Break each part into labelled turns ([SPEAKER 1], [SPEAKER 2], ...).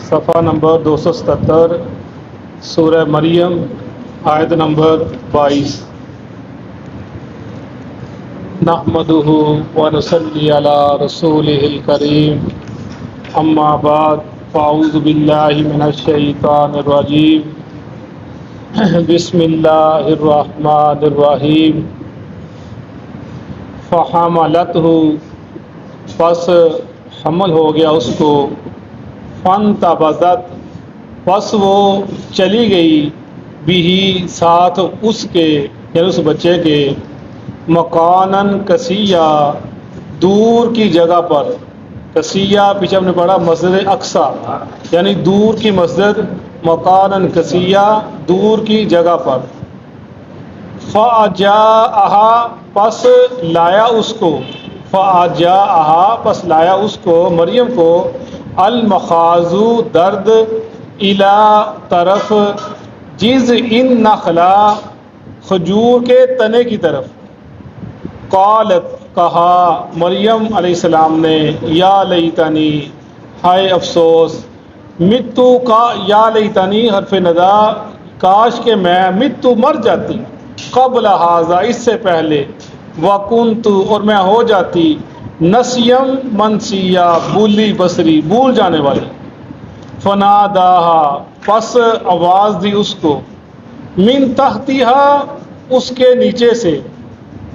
[SPEAKER 1] صفحہ نمبر 277 سورہ مریم آیت نمبر 22۔ نحمدہ ونصلی علی رسولہ الکریم، اما بعد فاعوذ باللہ من الشیطان الرجیم، بسم اللہ الرحمن الرحیم۔ فحملتہ، پس حمل ہو گیا اس کو، فانتبذت، پس وہ چلی گئی، بھی ساتھ اس کے یعنی اس بچے کے، مکاناً قصیّا، دور کی جگہ پر۔ قصیّا پیچھے ہم نے پڑھا مسجد اقصی، یعنی دور کی مسجد، مکاناً قصیّا، دور کی جگہ پر۔ فَأَجَاءَهَا، پس لایا اس کو، فَأَجَاءَهَا، پس لایا اس کو مریم کو، المخاض، درد، الی طرف، جذع النخلہ، کھجور کے تنے کی طرف۔ قالت، کہا مریم علیہ السلام نے، یا لیتنی، ہائے افسوس، متو کا، یا لیتنی حرف ندا، کاش کہ میں، متو مر جاتی، قبل ھذا، اس سے پہلے، وکنت، اور میں ہو جاتی، نسیم منسیا، بولی بصری، بھول جانے والی۔ فناداہا، پس آواز دی اس کو، من تحتہا، اس کے نیچے سے،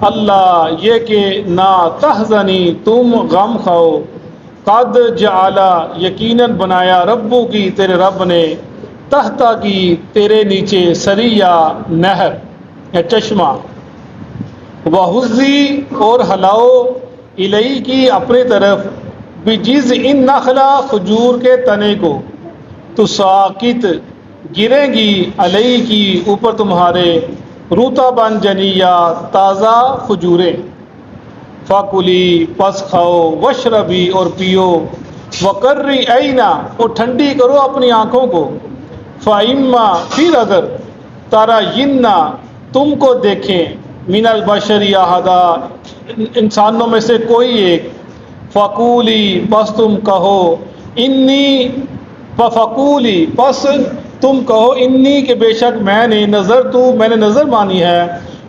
[SPEAKER 1] اللہ، یہ کہ نا تحزنی، تم غم کھاؤ، قد جعلا، یقیناً بنایا، ربو کی، تیرے رب نے، تحتا کی، تیرے نیچے، سریا، نہر یا چشمہ، وہزی، اور ہلاؤ، الیہ کی، اپنی طرف، بجذع النخلہ، کھجور کے تنے کو، تساقط، گریں گی، علیہ کی، اوپر تمہارے، رطبا جنیا، تازہ کھجوریں۔ فکلی، پس کھاؤ، واشربی، اور پیو، وقرری عینا، اور ٹھنڈی کرو اپنی آنکھوں کو، فاما، پھر اگر، ترین، تم کو دیکھیں، من البشر احدا، انسانوں میں سے کوئی ایک، فقولی، پس تم کہو، انی، فقولی، پس تم کہو، انی، کہ بے شک میں نے، میں نے نظر مانی ہے،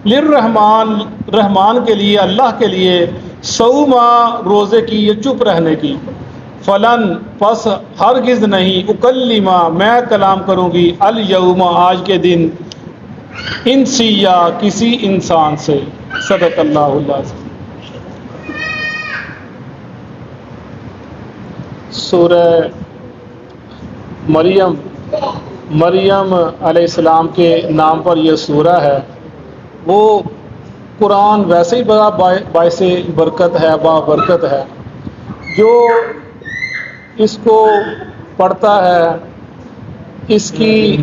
[SPEAKER 1] للرحمن، رحمان کے لیے، اللہ کے لیے، صوما، روزے کی یا چپ رہنے کی، فلن، پس ہرگز نہیں، اکلمہ، میں کلام کروں گی، الیوم، آج کے دن، انسیا، کسی انسان سے۔ صدق اللہ العظیم۔ سورہ مریم، مریم علیہ السلام کے نام پر یہ سورہ ہے۔ وہ قرآن ویسے ہی بڑا باعث برکت ہے، بابرکت ہے۔ جو اس کو پڑھتا ہے، اس کی،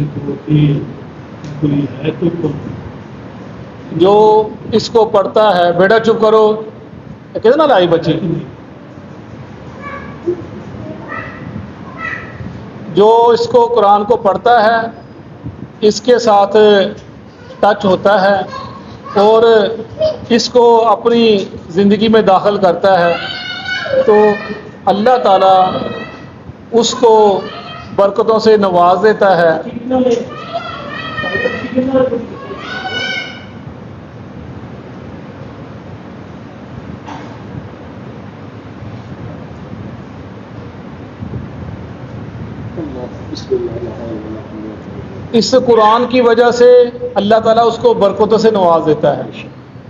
[SPEAKER 1] جو اس کو پڑھتا ہے، بیٹا چپ کرو، کتنا لائی بچی، جو اس کو قرآن کو پڑھتا ہے، اس کے ساتھ ٹچ ہوتا ہے اور اس کو اپنی زندگی میں داخل کرتا ہے، تو اللہ تعالیٰ اس کو برکتوں سے نواز دیتا ہے۔ اس قرآن کی وجہ سے اللہ تعالیٰ اس کو برکتوں سے نواز دیتا ہے۔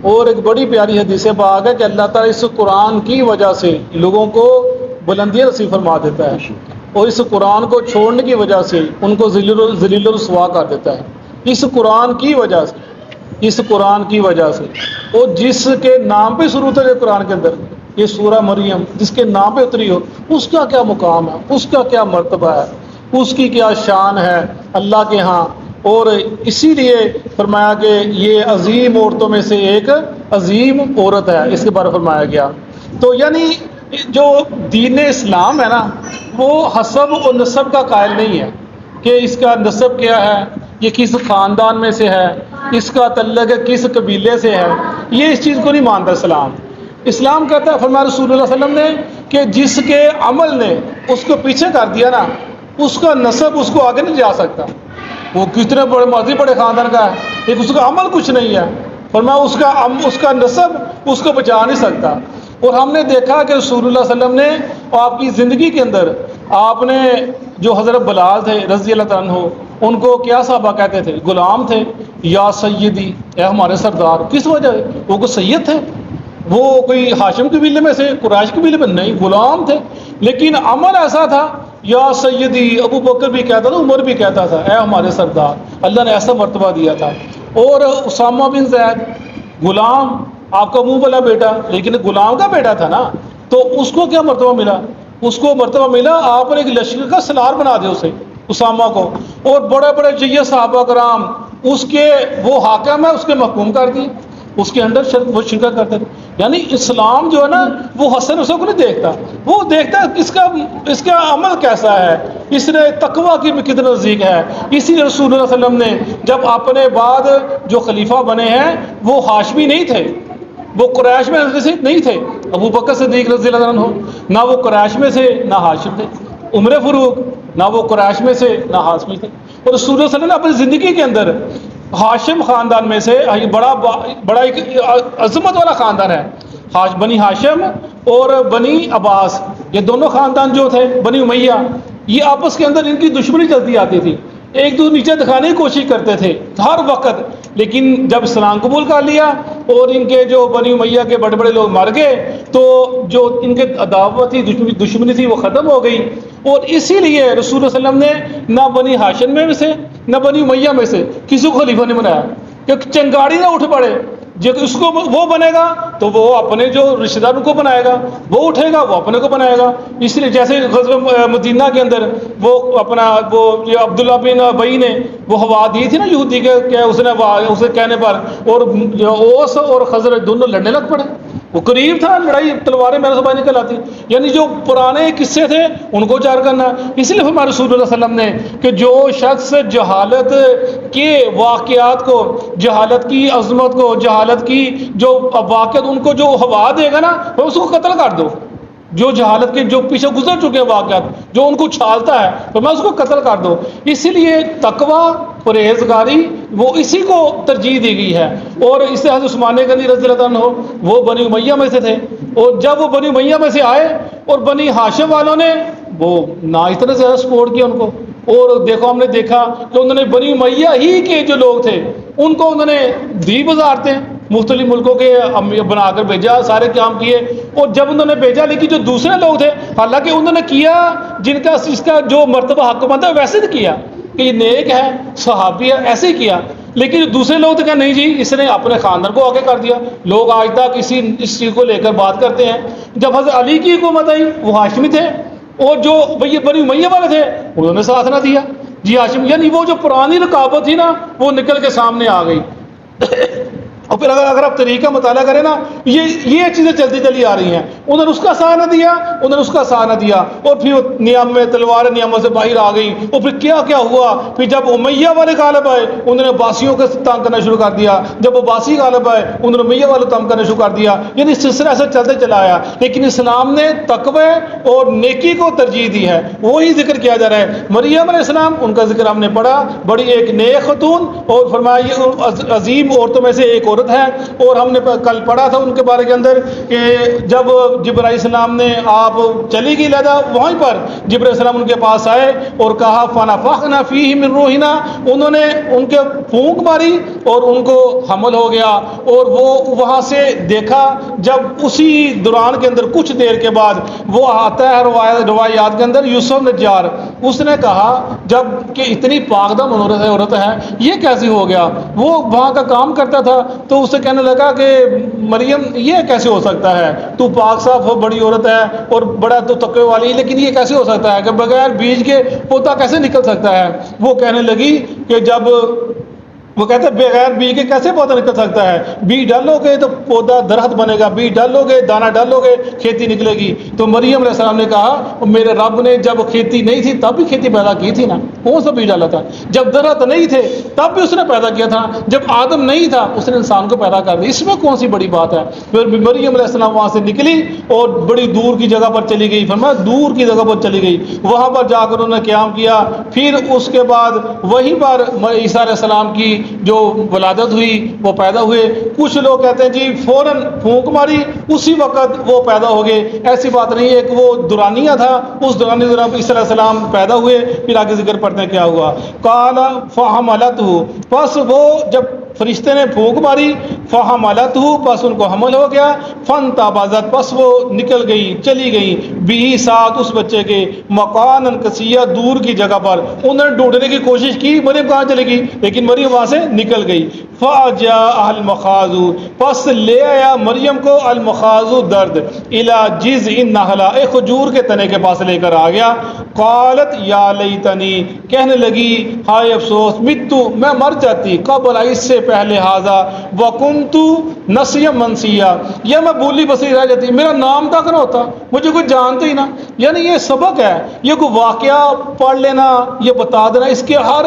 [SPEAKER 1] اور ایک بڑی پیاری حدیث پاک ہے کہ اللہ تعالیٰ اس قرآن کی وجہ سے لوگوں کو بلندیاں نصیب فرما دیتا ہے، اور اس قرآن کو چھوڑنے کی وجہ سے ان کو ذلیل و رسوا کر دیتا ہے۔ اس قرآن کی وجہ سے، اس قرآن کی وجہ سے، اور جس کے نام پہ شروع ہوتا ہے قرآن کے اندر، یہ سورہ مریم جس کے نام پہ اتری ہو، اس کا کیا مقام ہے، اس کا کیا مرتبہ ہے، اس کی کیا شان ہے اللہ کے ہاں۔ اور اسی لیے فرمایا کہ یہ عظیم عورتوں میں سے ایک عظیم عورت ہے، اس کے بارے میں فرمایا گیا۔ تو یعنی جو دین اسلام ہے نا، وہ حسب و نسب کا قائل نہیں ہے کہ اس کا نسب کیا ہے، یہ کس خاندان میں سے ہے، اس کا تعلق کس قبیلے سے ہے، یہ اس چیز کو نہیں مانتا اسلام۔ اسلام کہتا ہے، فرمایا رسول اللہ صلی اللہ علیہ وسلم نے، کہ جس کے عمل نے اس کو پیچھے کر دیا نا، اس کا نسب اس کو آگے نہیں جا سکتا، وہ کتنے بڑے مرضی بڑے خاندان کا ہے، ایک اس کا عمل کچھ نہیں ہے، فرمایا اس کا نسب اس کو بچا نہیں سکتا۔ اور ہم نے دیکھا کہ رسول اللہ صلی اللہ علیہ وسلم نے آپ کی زندگی کے اندر آپ نے جو حضرت بلال تھے رضی اللہ تعالیٰ عنہ، ان کو کیا صحابہ کہتے تھے؟ غلام تھے، یا سیدی، اے ہمارے سردار۔ کس وجہ؟ وہ کوئی سید تھے، وہ کوئی ہاشم قبیلے میں سے، قریش قبیلے میں نہیں، غلام تھے، لیکن عمل ایسا تھا، یا سیدی۔ ابو بکر بھی کہتا تھا، عمر بھی کہتا تھا، اے ہمارے سردار۔ اللہ نے ایسا مرتبہ دیا تھا۔ اور اسامہ بن زید، غلام، آپ کا منہ والا بیٹا، لیکن غلام کا بیٹا تھا نا، تو اس کو کیا مرتبہ ملا؟ اس کو مرتبہ ملا آپ نے ایک لشکر کا سالار بنا دیا اسے، اسامہ کو، اور بڑے بڑے جیے صحابہ کرام اس کے وہ حاکم ہے، اس کے محکوم کر دیے، اس کے اندر وہ شرکت کرتے تھے۔ یعنی اسلام جو ہے نا وہ حسن حسن کو نہیں دیکھتا، وہ دیکھتا ہے اس کا عمل کیسا ہے، اس نے تقوی کی کتنا نزدیک ہے۔ اسی لیے رسول اللہ صلی اللہ علیہ وسلم نے جب اپنے بعد جو خلیفہ بنے ہیں وہ ہاشمی نہیں تھے، وہ قریش میں سے نہیں تھے۔ ابو بکر صدیق رضی اللہ عنہ نہ وہ قریش میں سے نہ ہاشم تھے، عمر فاروق نہ وہ قریش میں سے نہ ہاشمی تھے۔ اور رسول اللہ صلی اللہ علیہ وسلم نے اپنی زندگی کے اندر ہاشم خاندان میں سے بڑا ایک عظمت والا خاندان ہے، بنی ہاشم اور بنی عباس، یہ دونوں خاندان جو تھے، بنی امیہ، یہ آپس کے اندر ان کی دشمنی چلتی آتی تھی، ایک دوسرے نیچے دکھانے کی کوشش کرتے تھے ہر وقت۔ لیکن جب اسلام قبول کر لیا اور ان کے جو بنی امیہ کے بڑے بڑے لوگ مر گئے تو جو ان کے عداوت تھی، دشمنی تھی، وہ ختم ہو گئی۔ اور اسی لیے رسول اللہ صلی اللہ علیہ وسلم نے نہ بنی ہاشم میں سے نہ بنی امیہ میں سے کسی کو خلیفہ نہیں بنایا، کہ چنگاڑی نہ اٹھ پڑے، جو اس کو وہ بنے گا تو وہ اپنے جو رشتہ داروں کو بنائے گا، وہ اٹھے گا وہ اپنے کو بنائے گا۔ اس لیے جیسے غزوہ مدینہ کے اندر وہ اپنا وہ عبداللہ بن ابی نے وہ ہوا دی تھی نا یہودی کے، کہ اس نے اسے کہنے پر، اور اوس اور خزرج دونوں لڑنے لگ پڑے، وہ قریب تھا لڑائی، تلواریں میرے سے باہر نکل آتی، یعنی جو پرانے قصے تھے ان کو جار کرنا۔ اس لیے ہمارے رسول اللہ صلی اللہ علیہ وسلم نے کہ جو شخص جہالت کے واقعات کو، جہالت کی عظمت کو، جہالت کی جو واقعات ان کو جو ہوا دے گا نا، اس کو قتل کر دو۔ جو جہالت کے جو پیچھے گزر چکے ہیں واقعات جو ان کو چھالتا ہے تو میں اس کو قتل کر دو۔ اسی لیے تقوی، پرہیزگاری، وہ اسی کو ترجیح دی گئی ہے۔ اور اس سے حضرت عثمان غنی رضی اللہ عنہ وہ بنی امیہ میں سے تھے، اور جب وہ بنی امیہ میں سے آئے اور بنی ہاشم والوں نے وہ نہ اتنا زیادہ سپورٹ کیا ان کو، اور دیکھو ہم نے دیکھا کہ انہوں نے بنی امیہ ہی کے جو لوگ تھے ان کو انہوں نے دی بازارتے مختلف ملکوں کے بنا کر بھیجا، سارے کام کیے، اور جب انہوں نے بھیجا لیکن جو دوسرے لوگ تھے حالانکہ انہوں نے کیا جن کا اس کا جو مرتبہ حق بنتا ہے ویسے نہیں کیا کہ یہ نیک ہے صحابی ہے، ایسے ہی کیا، لیکن جو دوسرے لوگ تو کہا نہیں جی اس نے اپنے خاندان کو آگے کر دیا۔ لوگ آج تک اس چیز کو لے کر بات کرتے ہیں۔ جب حضرت علی کی حکومت آئی وہ ہاشمی تھے، اور جو بنی امیہ والے تھے انہوں نے ساتھ نہ دیا جی ہاشم، یعنی وہ جو پرانی رقابت تھی نا وہ نکل کے سامنے آ گئی۔ اور پھر اگر آپ طریقہ مطالعہ کریں نا یہ چیزیں چلتی چلی آ رہی ہیں، انہوں نے اس کا ساتھ نہ دیا، انہوں نے اس کا ساتھ نہ دیا، اور پھر نیام میں تلواریں نیاموں سے باہر آ گئی، اور پھر کیا کیا ہوا، پھر جب امیہ والے غالب آئے انہوں نے عباسیوں کو تنگ کرنا شروع کر دیا، جب عباسی غالب آئے انہوں نے امیہ والے تنگ کرنا شروع کر دیا، یعنی سلسلہ ایسا چلتے چلا آیا۔ لیکن اسلام نے تقوی اور نیکی کو ترجیح دی ہے، وہی ذکر کیا جا رہا ہے۔ مریم علیہ السلام ان کا ذکر ہم نے پڑھا، بڑی ایک نیک خاتون، اور فرمایا یہ عظیم عورتوں میں سے ایک عورت ہے۔ اور ہم نے کل پڑھا تھا ان کے بارے کے اندر کہ جب جبرائیل السلام نے آپ چلی گئی لہذا وہیں پر جبرائیل السلام ان کے پاس آئے اور کہا فنفخنا فیہ من روحنا، انہوں نے ان کے پھونک ماری اور ان کو حمل ہو گیا، اور وہ وہاں سے دیکھا جب اسی دوران کے اندر کچھ دیر کے بعد وہ آتا ہے روایات کے اندر یوسف نجار، اس نے کہا جب کہ اتنی پاکدم عورت ہے یہ کیسے ہو گیا، وہ وہاں کا کام کرتا تھا تو اسے کہنے لگا کہ مریم یہ کیسے ہو سکتا ہے، تو پاک صاف ہو، بڑی عورت ہے اور بڑا تو تقوی والی، لیکن یہ کیسے ہو سکتا ہے کہ بغیر بیج کے پودا کیسے نکل سکتا ہے۔ وہ کہنے لگی کہ جب وہ کہتے ہیں بغیر بی کے کیسے پودا نکل سکتا ہے؟ بی ڈالو گے تو پودا درخت بنے گا، بی ڈالو گے، دانا ڈالو گے، کھیتی نکلے گی۔ تو مریم علیہ السلام نے کہا میرے رب نے جب کھیتی نہیں تھی تب بھی کھیتی پیدا کی تھی نا، کون سا بی ڈالا تھا؟ جب درخت نہیں تھے تب بھی اس نے پیدا کیا تھا، جب آدم نہیں تھا اس نے انسان کو پیدا کر دیا، اس میں کون سی بڑی بات ہے؟ پھر مریم علیہ السلام وہاں سے نکلی اور بڑی دور کی جگہ پر چلی گئی، فرمایا دور کی جگہ پر چلی گئی، وہاں پر جا کر انہوں نے قیام کیا۔ پھر اس کے بعد وہیں پر عیسیٰ علیہ السلام کی جو ولادت ہوئی، وہ پیدا ہوئے۔ کچھ لوگ کہتے ہیں جی فوراً پھونک ماری اسی وقت وہ پیدا ہو گئے، ایسی بات نہیں ہے۔ کہ وہ دورانیہ تھا، اس دورانیہ دوران عیسیٰ علیہ السلام پیدا ہوئے۔ پھر آگے ذکر پڑھتے ہیں کیا ہوا۔ قال فحملته، پس وہ جب فرشتے نے پھونک ماری، فحملته، پس ان کو حمل ہو گیا، فانتبذت، پس وہ نکل گئی، چلی گئی، بھی ساتھ اس بچے کے، مکانا قصیا، دور کی جگہ پر۔ انہوں نے ڈھونڈنے کی کوشش کی مریم کہاں چلے گی، لیکن مریم وہاں سے نکل گئی۔ فجاء المخاض، پس لے آیا مریم کو المخاض درد، الی جذع النخلہ، ایک کھجور کے تنے کے پاس لے کر آ گیا۔ قالت یا لیتنی، کہنے لگی ہائے افسوس، متو، میں مر جاتی، قبل، اس سے پہلے، ھذا، وکنت نسیا منسیا، یا میں بولی بسری رہ جاتی، میرا نام تک نہ ہوتا، مجھے کوئی جانتے ہی نہ۔ یعنی یہ سبق ہے، یہ کوئی واقعہ پڑھ لینا، یہ بتا دینا، اس کے ہر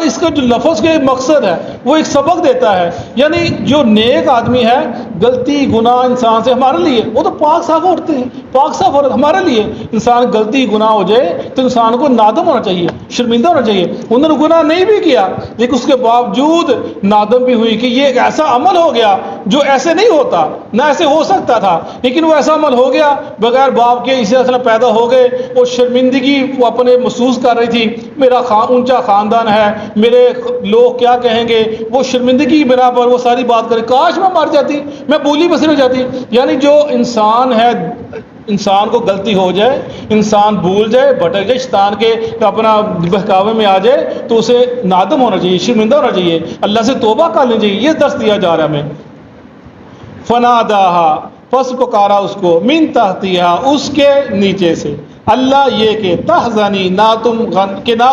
[SPEAKER 1] اس کا جو لفظ کے مقصد ہے وہ ایک سبق دیتا ہے۔ یعنی جو نیک آدمی ہے، غلطی گناہ انسان سے، ہمارے لیے وہ تو پاک صاف ہوتے ہیں، پاک صاف ہوتے، ہمارے لیے انسان غلطی گناہ ہو جائے تو انسان کو نادم ہونا چاہیے، شرمندہ ہونا چاہیے۔ انہوں نے گناہ نہیں بھی کیا لیکن اس کے باوجود نادم بھی ہوئی کہ یہ ایک ایسا عمل ہو گیا جو ایسے نہیں ہوتا، نہ ایسے ہو سکتا تھا، لیکن وہ ایسا عمل ہو گیا بغیر باپ کے، اسی طرح پیدا ہو گئے۔ وہ شرمندگی وہ اپنے محسوس کر رہی تھی، میرا اونچا خاندان ہے، میرے لوگ کیا کہیں گے، وہ شرمندگی کی بنا پر وہ ساری بات کرے، کاش میں مر جاتی، میں بولی بسر ہو جاتی۔ یعنی جو انسان ہے، انسان کو غلطی ہو جائے، انسان بھول جائے، بھٹک جائے، شیطان کے اپنا بہکاوے میں آ جائے تو اسے نادم ہونا چاہیے، شرمندہ ہونا چاہیے، اللہ سے توبہ کر لینی چاہیے۔ یہ درس دیا جا رہا ہے ہمیں۔ فناداہا، پس پکارا اس کو، من تحتہا، اس کے نیچے سے، اللہ یہ کہ تحزنی، نہ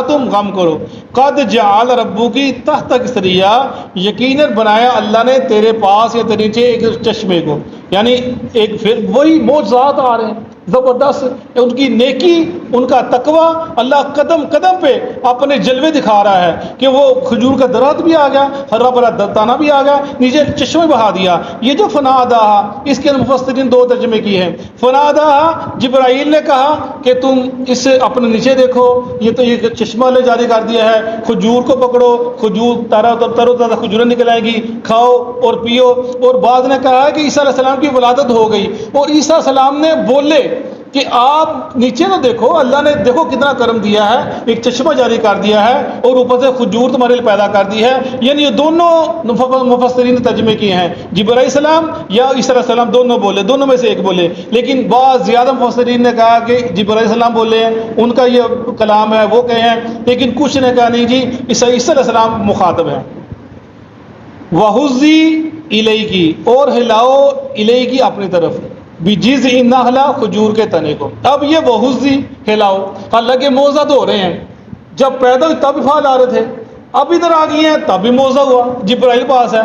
[SPEAKER 1] تم غم کرو، قد جعل ربکی تحتک سریا، یقیناً بنایا اللہ نے تیرے پاس یا تیرے نیچے ایک چشمے کو۔ یعنی ایک پھر وہی معجزات آ رہے ہیں زبردست، ان کی نیکی، ان کا تقوی، اللہ قدم قدم پہ اپنے جلوے دکھا رہا ہے کہ وہ کھجور کا درخت بھی آ گیا، ہرا بھرا دانا بھی آ گیا، نیچے چشمے بہا دیا۔ یہ جو فناداہا، اس کے مفسرین دو ترجمے کی ہیں۔ فناداہا، جبرائیل نے کہا کہ تم اس اپنے نیچے دیکھو، یہ تو یہ چشمہ نے جاری کر دیا ہے، کھجور کو پکڑو، کھجور تر و تازہ کھجوریں نکل آئیں گی، کھاؤ اور پیو۔ اور بعض نے کہا ہے کہ عیسیٰ علیہ السلام کی ولادت ہو گئی اور عیسیٰ علیہ السلام نے بولے کہ آپ نیچے نہ دیکھو، اللہ نے دیکھو کتنا کرم دیا ہے، ایک چشمہ جاری کر دیا ہے اور اوپر سے کھجور تمہارے لیے پیدا کر دی ہے۔ یعنی یہ دونوں مفسرین نے ترجمے کیے ہیں، جبرائیل السلام یا عیسیٰ علیہ السلام، دونوں بولے، دونوں میں سے ایک بولے، لیکن بعض زیادہ مفسرین نے کہا کہ جبرائیل السلام بولے ہیں، ان کا یہ کلام ہے، وہ کہے ہیں، لیکن کچھ نے کہا نہیں جی عیسیٰ علیہ السلام مخاطب ہے۔ وَحُزِّی اِلَیْکِ، اور ہلاؤ الیکی اپنی طرف، بِجِذْعِ النَّخْلَہ، کھجور کے تنے کو۔ اب یہ وَحُزِّی، ہلاؤ، حالانکہ موعظات ہو رہے ہیں، جب پیدا ہوئی تب پھال آ رہے تھے، اب ادھر آ گئی ہیں تب بھی موعظہ ہوا، جبرائیل پاس ہے،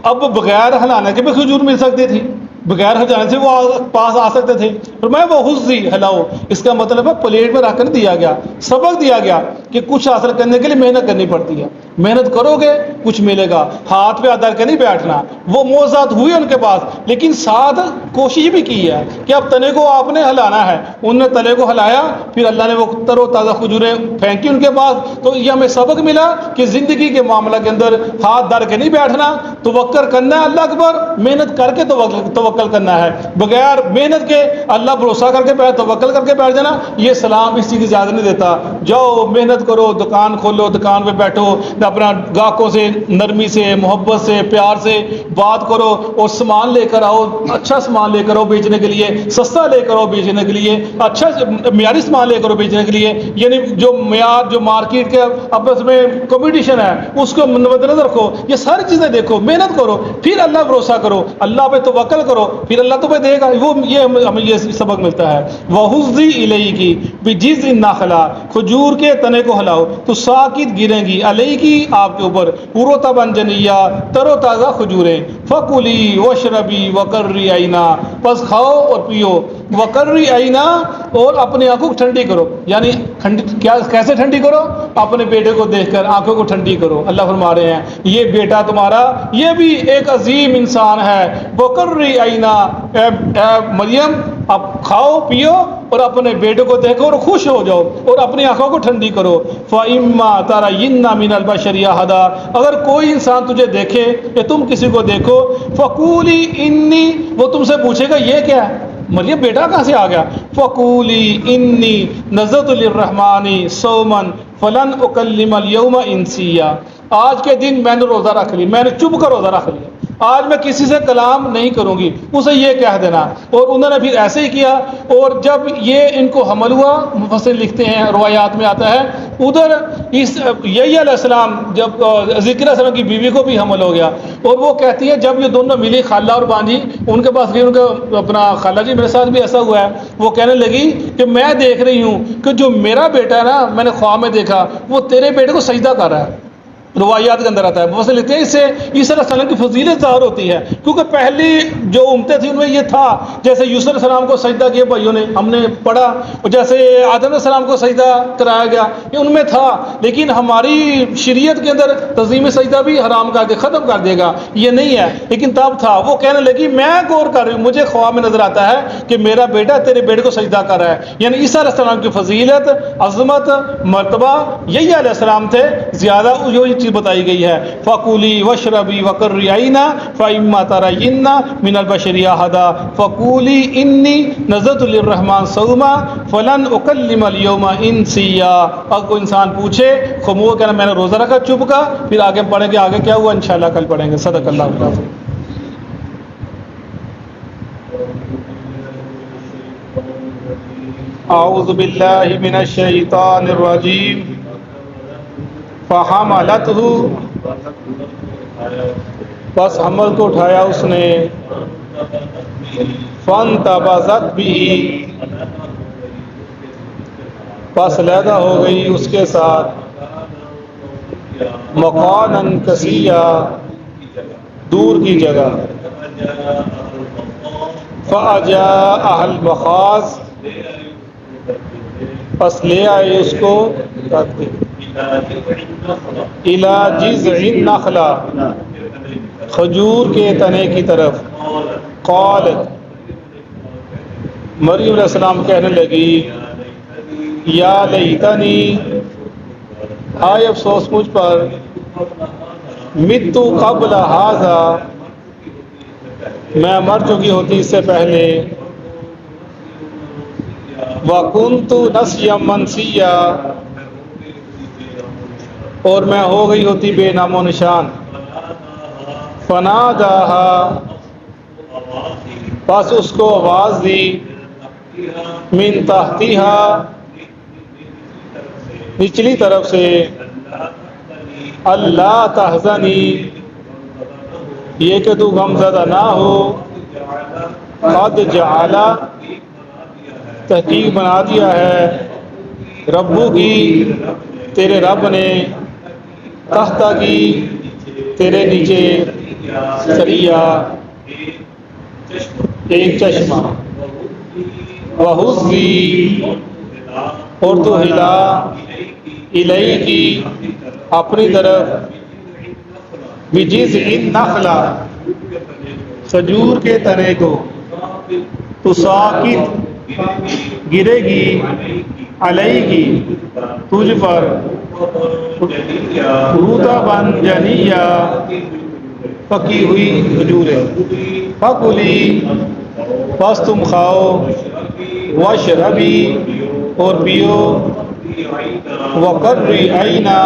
[SPEAKER 1] اب بغیر ہلانے کے بھی کھجور مل سکتی تھی، بغیر ہلانے سے وہ پاس آ سکتے تھے۔ فرمایا وَحُزِّی، ہلاؤ، اس کا مطلب ہے پلیٹ میں رکھ کر دیا گیا، سبق دیا گیا کہ کچھ حاصل کرنے کے لیے محنت کرنی پڑتی ہے، محنت کرو گے کچھ ملے گا، ہاتھ پہ آدھر کے نہیں بیٹھنا۔ وہ موعظات ہوئی ان کے پاس، لیکن ساتھ کوشش بھی کی ہے کہ اب تنے کو آپ نے ہلانا ہے۔ انہوں نے تنے کو ہلایا، پھر اللہ نے وہ تر و تازہ کھجوریں پھینکی ان کے پاس۔ تو یہ ہمیں سبق ملا کہ زندگی کے معاملہ کے اندر ہاتھ دھر کے نہیں بیٹھنا، توکل کرنا ہے اللہ اکبر، محنت کر کے توکل کرنا ہے، بغیر محنت کے اللہ بھروسہ کر کے توکل کر کے بیٹھ جانا، یہ سلام اس چیز کی اجازت نہیں دیتا۔ جاؤ محنت کرو، دکان کھولو، دکان پہ بیٹھو، اپنا گاہکوں سے نرمی سے، محبت سے، پیار سے بات کرو اور سامان لے کر آؤ، اچھا سامان لے کر آؤ بیچنے کے لیے، سستا لے کر آؤ بیچنے کے لیے، اچھا معیاری سامان لے کر آؤ بیچنے کے لیے۔ یعنی جو معیار، جو مارکیٹ کے آپس میں کمپٹیشن ہے اس کو مد نظر رکھو، یہ ساری چیزیں دیکھو، محنت کرو، پھر اللہ بھروسہ کرو، اللہ پہ توکل کرو، پھر اللہ تمہیں دے گا۔ وہ یہ ہمیں یہ سبق ملتا ہے۔ وَحُزِّی اِلَیْکِ بِجِذْعِ النَّخْلَہ، کھجور کھجور کے تنے کو ہلاؤ تو ساکت گریں گی علیہ کی آپ کے اوپر رطباً جنیہ تر و تازہ کھجوریں فکلی وشربی وقرری عینا پس کھاؤ اور پیو وقرری عینا اور اپنے آنکھوں کو ٹھنڈی کرو یعنی کیسے ٹھنڈی کرو اپنے بیٹے کو دیکھ کر آنکھوں کو ٹھنڈی کرو اللہ فرما رہے ہیں یہ بیٹا تمہارا یہ بھی ایک عظیم انسان ہے وقرری عینا اے مریم اب کھاؤ پیو اور اپنے بیٹے کو دیکھو اور خوش ہو جاؤ اور اپنی آنکھوں کو ٹھنڈی کرو فَإِمَّا تَرَيِنَّ مِنَ الْبَشَرِ أَحَدًا اگر کوئی انسان تجھے دیکھے کہ تم کسی کو دیکھو فَقُولِي إِنِّي وہ تم سے پوچھے گا یہ کیا ہے مریم بیٹا کہاں سے آ گیا فَقُولِي إِنِّي نَذَرْتُ لِلرَّحْمَٰنِ صَوْمًا فَلَنْ أُكَلِّمَ الْيَوْمَ إِنسِيًّا آج کے دن میں نے روزہ رکھ لی میں نے چپ کر روزہ رکھ لیا آج میں کسی سے کلام نہیں کروں گی اسے یہ کہہ دینا اور انہوں نے پھر ایسے ہی کیا اور جب یہ ان کو حمل ہوا مفسر لکھتے ہیں روایات میں آتا ہے ادھر اس یحییٰ علیہ السلام جب ذکر علیہ السلام کی بیوی کو بھی حمل ہو گیا اور وہ کہتی ہے جب یہ دونوں ملی خالہ اور بانجی ان کے پاس گئی ان کا اپنا خالہ جی میرے ساتھ بھی ایسا ہوا ہے وہ کہنے لگی کہ میں دیکھ رہی ہوں کہ جو میرا بیٹا ہے نا میں نے خواب میں دیکھا وہ تیرے بیٹے کو سجدہ کر رہا ہے روایات کے اندر آتا ہے بہت سے لکھتے ہیں اس سے عیسیٰ علیہ السلام کی فضیلت ظاہر ہوتی ہے کیونکہ پہلی جو امتیں تھیں ان میں یہ تھا جیسے یوسف علیہ السلام کو سجدہ کیا بھائیوں نے ہم نے پڑھا جیسے آدم علیہ السلام کو سجدہ کرایا گیا یہ ان میں تھا لیکن ہماری شریعت کے اندر تنظیم سجدہ بھی حرام کر کے ختم کر دے گا یہ نہیں ہے لیکن تب تھا وہ کہنے لگی میں غور کر رہی ہوں مجھے خواب میں نظر آتا ہے کہ میرا بیٹا تیرے بیٹے کو سجدہ کر رہا ہے یعنی عیسیٰ علیہ السلام کی فضیلت عظمت مرتبہ یحییٰ علیہ السلام تھے زیادہ جو چیز بتائی گئی ہے فَقُولِي وَاشْرَبِي وَقَرِّي عَيْنًا فَإِمَّا تَرَيِنَّ مِنَ الْبَشَرِ أَحَدًا فَقُولِي إِنِّي نَذَرْتُ لِلرَّحْمَٰنِ صَوْمًا فَلَنْ أُكَلِّمَ الْيَوْمَ إِنسِيًّا اگر کوئی انسان پوچھے خمور کہنا میں نے روزہ رکھا چپ کا پھر آگے پڑھیں گے آگے کیا ہوا انشاءاللہ کل پڑھیں گے صدق اللہ العظیم اعوذ باللہ من الشیطان الرجیم فَحَمَلَتْهُ بس حمل کو اٹھایا اس نے فَانْتَبَذَتْ بِهِ بس علیحدہ ہو گئی اس کے ساتھ مَقَانًا قَصِيًّا دور کی جگہ فَأَجَاءَهَا الْمَخَاضُ پس لے آئے اس کو اِلَى جِذْعِ النَّخْلَةِ کھجور کے تنے کی طرف قالت مریم علیہ السلام کہنے لگی یا لیتنی ہائے افسوس مجھ پر مت قبل ھذا میں مر چکی ہوتی اس سے پہلے وَكُنْتُ نَسْيًا مَنْسِيًّا اور میں ہو گئی ہوتی بے نام و نشان فَنَادَاهَا پس اس کو آواز دی من تحتها نچلی طرف سے اللہ تحزنی یہ کہ تو غم زدہ نہ ہو قد جعل تحقیق بنا دیا ہے ربو کی تیرے رب نے تحت کی تیرے نیچے سریا ایک چشمہ وَحُزِّي اور تو ہلا الیہ کی اپنی طرف بِجِذْعِ النَّخْلَةِ کھجور کے تنے کو تُسَاقِطْ گرے گی علیہ کی تجھ پر رطباً جنیّا پکی ہوئی کھجوریں فَکُلِی پس تم کھاؤ وَاشْرَبِی اور پیو وَقَرِّی عَیْنًا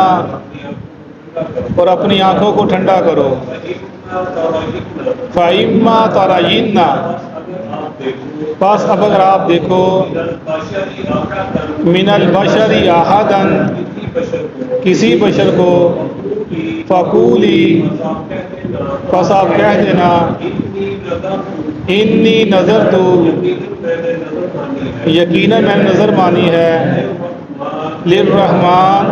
[SPEAKER 1] اور اپنی آنکھوں کو ٹھنڈا کرو فَإِمَّا تَرَيِنَّ پس اب اگر آپ دیکھو من البشر احدًا کسی بشر کو فَقُولِی پس آپ کہہ دینا انی نظرت یقیناً میں نے نظر مانی ہے للرحمن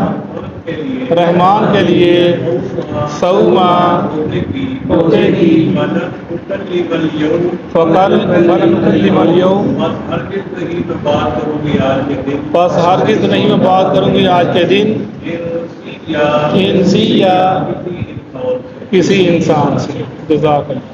[SPEAKER 1] رحمان کے لیے سوما ہوتے گی فقل فلنکلم اليوم بس ہرگز نہیں میں بات کروں گی آج کے دن انسی یا کسی انسان سے. جزاک اللہ.